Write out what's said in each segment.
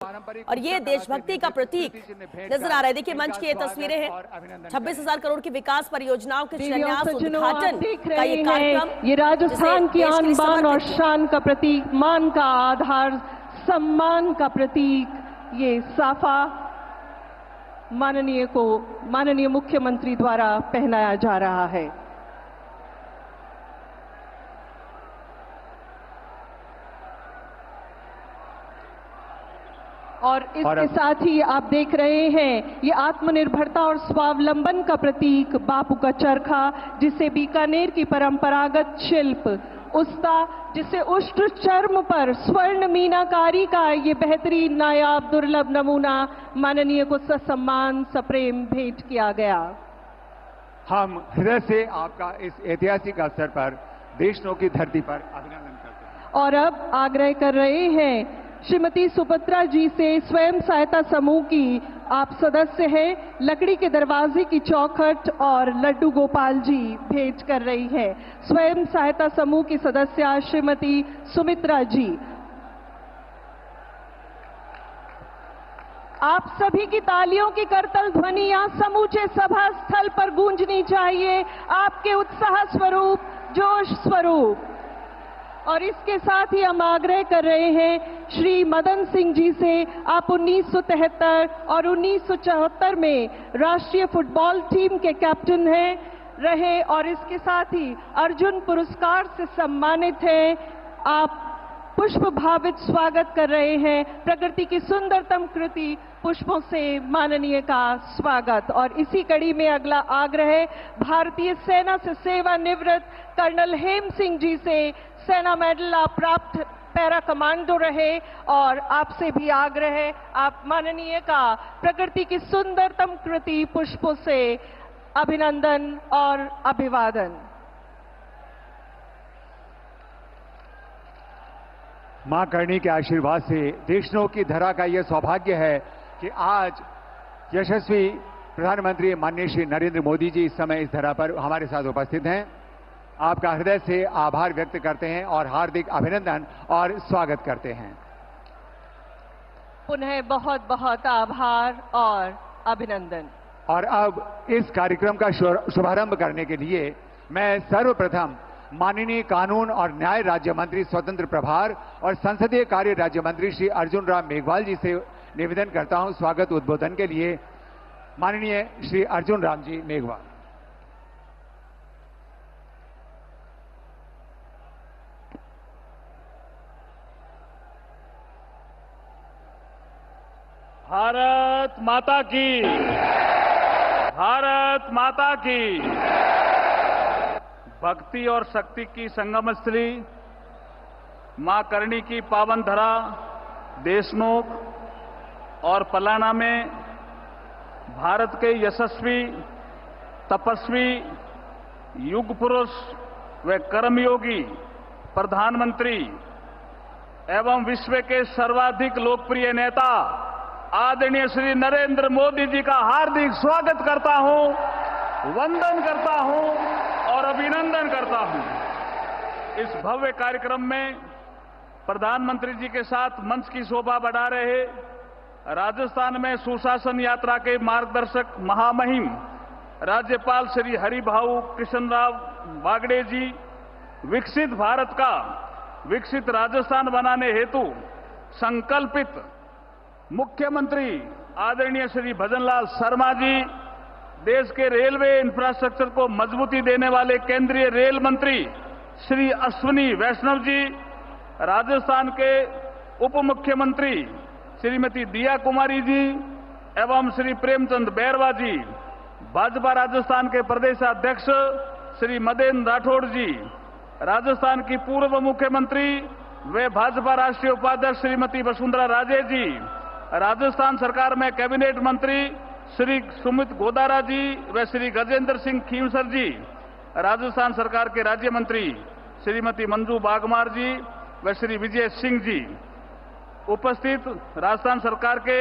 और ये देशभक्ति का प्रतीक नजर आ रहा है। देखिए मंच की ये तस्वीरें हैं। 26,000 करोड़ की विकास परियोजनाओं के शिलान्यास उद्घाटन का ये कार्यक्रम, ये राजस्थान की आन बान और शान का प्रतीक, मान का आधार, सम्मान का प्रतीक, ये साफा माननीय मुख्यमंत्री द्वारा पहनाया जा रहा है। और इसके साथ ही आप देख रहे हैं ये आत्मनिर्भरता और स्वावलंबन का प्रतीक बापू का चरखा, जिसे बीकानेर की परंपरागत शिल्प उस्ता, जिसे उष्ट्र चर्म पर स्वर्ण मीनाकारी का ये बेहतरीन नायाब दुर्लभ नमूना माननीय को ससम्मान सप्रेम भेंट किया गया। हम हृदय से आपका इस ऐतिहासिक अवसर पर देशनों की धरती पर अभिनंदन करते हैं। और अब आग्रह कर रहे हैं श्रीमती सुपत्रा जी से, स्वयं सहायता समूह की आप सदस्य हैं, लकड़ी के दरवाजे की चौखट और लड्डू गोपाल जी भेंट कर रही हैं। स्वयं सहायता समूह की सदस्य श्रीमती सुमित्रा जी, आप सभी की तालियों की करतल ध्वनि यहाँ समूचे सभा स्थल पर गूंजनी चाहिए, आपके उत्साह स्वरूप, जोश स्वरूप। और इसके साथ ही हम आग्रह कर रहे हैं श्री मदन सिंह जी से, आप 1973 और 1974 में राष्ट्रीय फुटबॉल टीम के कैप्टन रहे और इसके साथ ही अर्जुन पुरस्कार से सम्मानित हैं। आप पुष्प भावित स्वागत कर रहे हैं। प्रकृति की सुंदरतम कृति पुष्पों से माननीय का स्वागत। और इसी कड़ी में अगला आग्रह भारतीय सेना से सेवानिवृत्त कर्नल हेम सिंह जी से, सेना मेडल आप प्राप्त पैरा कमांडो रहे और आपसे भी आग्रह है आप माननीय का प्रकृति की सुंदरतम कृति पुष्पों से अभिनंदन और अभिवादन। मां करणी के आशीर्वाद से देशनों की धरा का यह सौभाग्य है कि आज यशस्वी प्रधानमंत्री माननीय श्री नरेंद्र मोदी जी इस समय इस धरा पर हमारे साथ उपस्थित हैं। आपका हृदय से आभार व्यक्त करते हैं और हार्दिक अभिनंदन और स्वागत करते हैं। पुनः बहुत बहुत आभार और अभिनंदन। और अब इस कार्यक्रम का शुभारंभ करने के लिए मैं सर्वप्रथम माननीय कानून और न्याय राज्य मंत्री स्वतंत्र प्रभार और संसदीय कार्य राज्य मंत्री श्री अर्जुन राम मेघवाल जी से निवेदन करता हूं स्वागत उद्बोधन के लिए। माननीय श्री अर्जुन राम जी मेघवाल। भारत माता की, भारत माता की। भक्ति और शक्ति की संगम स्थली मां करणी की पावन धरा देशनोक और पलाना में भारत के यशस्वी, तपस्वी, युग पुरुष व कर्मयोगी प्रधानमंत्री एवं विश्व के सर्वाधिक लोकप्रिय नेता आदरणीय श्री नरेंद्र मोदी जी का हार्दिक स्वागत करता हूं, वंदन करता हूं और अभिनंदन करता हूं। इस भव्य कार्यक्रम में प्रधानमंत्री जी के साथ मंच की शोभा बढ़ा रहे राजस्थान में सुशासन यात्रा के मार्गदर्शक महामहिम राज्यपाल श्री हरिभाऊ कृष्णराव बागड़े जी, विकसित भारत का विकसित राजस्थान बनाने हेतु संकल्पित मुख्यमंत्री आदरणीय श्री भजनलाल शर्मा जी, देश के रेलवे इंफ्रास्ट्रक्चर को मजबूती देने वाले केंद्रीय रेल मंत्री श्री अश्विनी वैष्णव जी, राजस्थान के उप मुख्यमंत्री श्रीमती दिया कुमारी जी एवं श्री प्रेमचंद बैरवा जी, भाजपा राजस्थान के प्रदेशाध्यक्ष श्री मदेन राठौड़ जी, राजस्थान की पूर्व मुख्यमंत्री व भाजपा राष्ट्रीय उपाध्यक्ष श्रीमती वसुंधरा राजे जी, राजस्थान सरकार में कैबिनेट मंत्री श्री सुमित गोदारा जी व श्री गजेंद्र सिंह खींवसर जी, राजस्थान सरकार के राज्य मंत्री श्रीमती मंजू बागमार जी व श्री विजय सिंह जी, उपस्थित राजस्थान सरकार के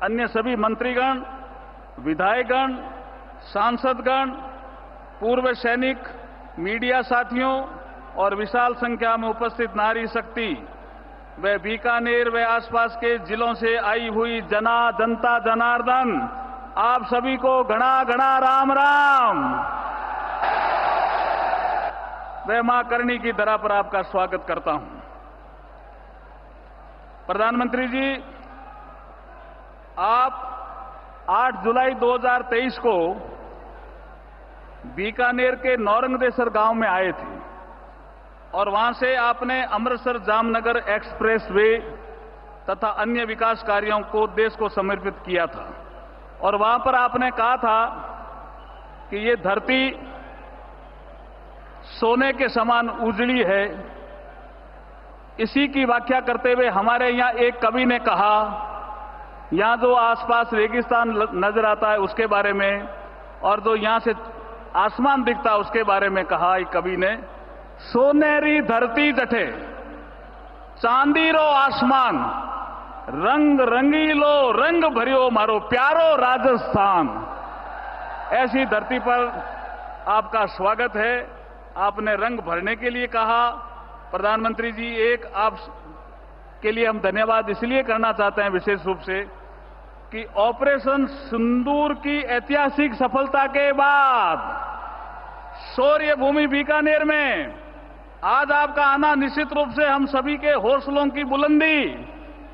अन्य सभी मंत्रीगण, विधायकगण, सांसदगण, पूर्व सैनिक, मीडिया साथियों और विशाल संख्या में उपस्थित नारी शक्ति, व बीकानेर व आसपास के जिलों से आई हुई जनता जनार्दन, आप सभी को घना घना राम राम। मैं मां करणी की धरा पर आपका स्वागत करता हूं। प्रधानमंत्री जी, आप 8 जुलाई 2023 को बीकानेर के नौरंगदेसर गांव में आए थे और वहां से आपने अमृतसर जामनगर एक्सप्रेसवे तथा अन्य विकास कार्यों को देश को समर्पित किया था। और वहां पर आपने कहा था कि ये धरती सोने के समान उजड़ी है। इसी की व्याख्या करते हुए हमारे यहां एक कवि ने कहा, यहां जो आसपास रेगिस्तान नजर आता है उसके बारे में, और जो यहां से आसमान दिखता है उसके बारे में कहा एक कवि ने, सोनेरी धरती जठे चांदीरो आसमान, रंग रंगीलो रंग भरियो मारो प्यारो राजस्थान। ऐसी धरती पर आपका स्वागत है। आपने रंग भरने के लिए कहा। प्रधानमंत्री जी, एक आप के लिए हम धन्यवाद इसलिए करना चाहते हैं विशेष रूप से कि ऑपरेशन सिंदूर की ऐतिहासिक सफलता के बाद शौर्य भूमि बीकानेर में आज आपका आना निश्चित रूप से हम सभी के हौसलों की बुलंदी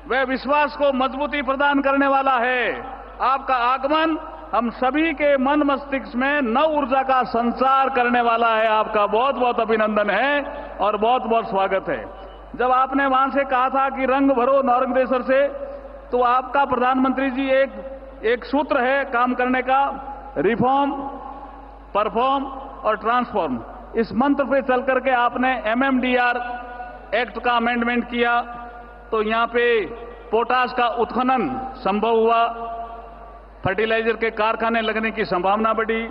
व विश्वास को मजबूती प्रदान करने वाला है। आपका आगमन हम सभी के मन मस्तिष्क में नव ऊर्जा का संचार करने वाला है। आपका बहुत बहुत अभिनंदन है और बहुत बहुत स्वागत है। जब आपने वहां से कहा था कि रंग भरो नौरंगदेसर से, तो आपका प्रधानमंत्री जी एक सूत्र है काम करने का, रिफॉर्म, परफॉर्म और ट्रांसफॉर्म। इस मंत्र पे चल करके आपने MMDR एक्ट का अमेंडमेंट किया, तो यहां पे पोटाश का उत्खनन संभव हुआ, फर्टिलाइजर के कारखाने लगने की संभावना बढ़ी।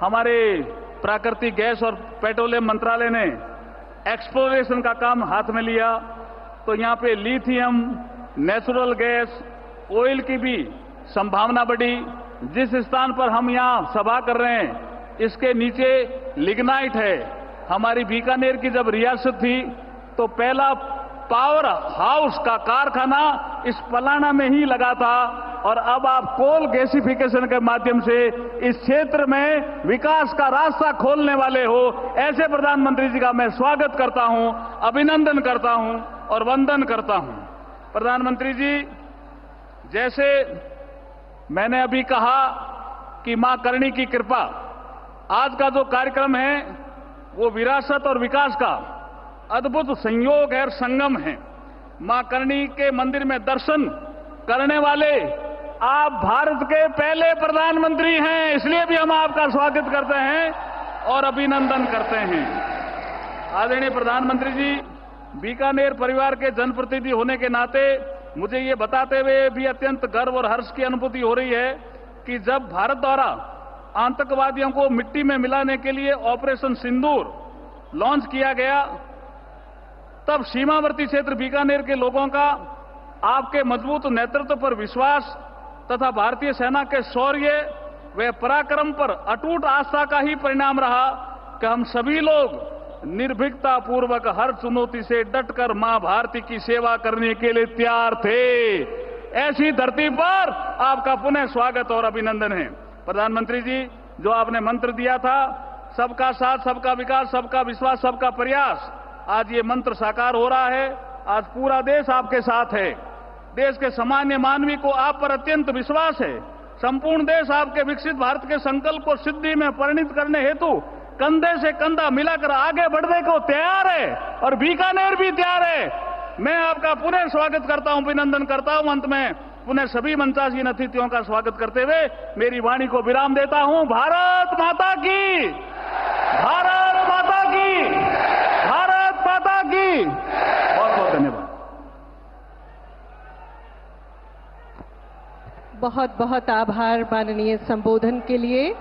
हमारे प्राकृतिक गैस और पेट्रोलियम मंत्रालय ने एक्सप्लोरेशन का काम हाथ में लिया, तो यहां पे लिथियम, नेचुरल गैस, ऑयल की भी संभावना बढ़ी। जिस स्थान पर हम यहां सभा कर रहे हैं इसके नीचे लिग्नाइट है। हमारी बीकानेर की जब रियासत थी तो पहला पावर हाउस का कारखाना इस पलाना में ही लगा था, और अब आप कोल गैसिफिकेशन के माध्यम से इस क्षेत्र में विकास का रास्ता खोलने वाले हो। ऐसे प्रधानमंत्री जी का मैं स्वागत करता हूं, अभिनंदन करता हूं और वंदन करता हूं। प्रधानमंत्री जी, जैसे मैंने अभी कहा कि मां करणी की कृपा, आज का जो कार्यक्रम है वो विरासत और विकास का अद्भुत संयोग है और संगम है। मां करणी के मंदिर में दर्शन करने वाले आप भारत के पहले प्रधानमंत्री हैं, इसलिए भी हम आपका स्वागत करते हैं और अभिनंदन करते हैं। आदरणीय प्रधानमंत्री जी, बीकानेर परिवार के जनप्रतिनिधि होने के नाते मुझे ये बताते हुए भी अत्यंत गर्व और हर्ष की अनुभूति हो रही है कि जब भारत द्वारा आतंकवादियों को मिट्टी में मिलाने के लिए ऑपरेशन सिंदूर लॉन्च किया गया, तब सीमावर्ती क्षेत्र बीकानेर के लोगों का आपके मजबूत नेतृत्व पर विश्वास तथा भारतीय सेना के शौर्य व पराक्रम पर अटूट आस्था का ही परिणाम रहा कि हम सभी लोग निर्भीकता पूर्वक हर चुनौती से डटकर मां भारती की सेवा करने के लिए तैयार थे। ऐसी धरती पर आपका पुनः स्वागत और अभिनंदन है। प्रधानमंत्री जी, जो आपने मंत्र दिया था, सबका साथ, सबका विकास, सबका विश्वास, सबका प्रयास, आज ये मंत्र साकार हो रहा है। आज पूरा देश आपके साथ है। देश के सामान्य मानवी को आप पर अत्यंत विश्वास है। संपूर्ण देश आपके विकसित भारत के संकल्प को सिद्धि में परिणत करने हेतु कंधे से कंधा मिलाकर आगे बढ़ने को तैयार है और बीकानेर भी तैयार है। मैं आपका पुनः स्वागत करता हूं, अभिनंदन करता हूं। अंत में पुनः सभी मंचासीन अतिथियों का स्वागत करते हुए मेरी वाणी को विराम देता हूं। भारत माता की, भारत माता की, भारत माता की। बहुत बहुत धन्यवाद। बहुत बहुत आभार माननीय संबोधन के लिए।